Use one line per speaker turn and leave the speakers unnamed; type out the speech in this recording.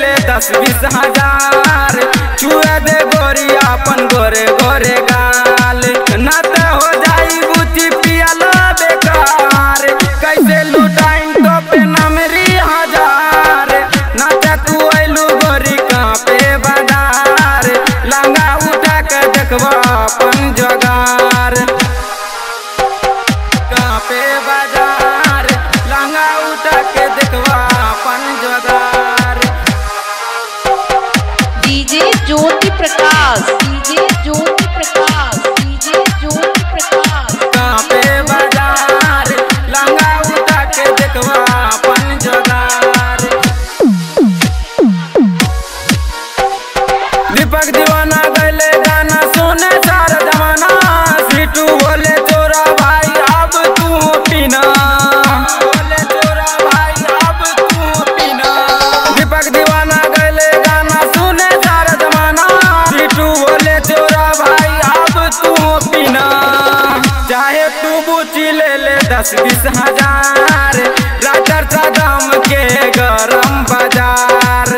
ले 10-20 हजार। छुए दे गोरी अपन गोरे गोरे गाल, ना तो हो जाई बुद्धि पियाला बेकार। कैसे लुटाइन तो पे नमरी हजार, ना तो तू आइलू गोरी कांपे बाजार। लंगा उठा के देखबा अपन जोगार, कांपे बाजार। लंगा उठा के देखबा अपन जोगार।
DJ Jyoti Prakash, DJ Jyoti Prakash, DJ Jyoti Prakash.
कांपे बाजार, लंगा उठा के देखबा अपन जोगार। दीपक दीवाना गले गाना सुने सारा जमाना। सीटू बोले चोरा भाई अब तू पीना, बोले चोरा भाई अब तू पीना। दीपक दीवाना गले गाना सुने सारा जमाना। सीटू बोले चोरा भाई अब तू पीना। चाहे तू बूची ले 10-20 हजार। राइटर सा दाम के गरम बाजार।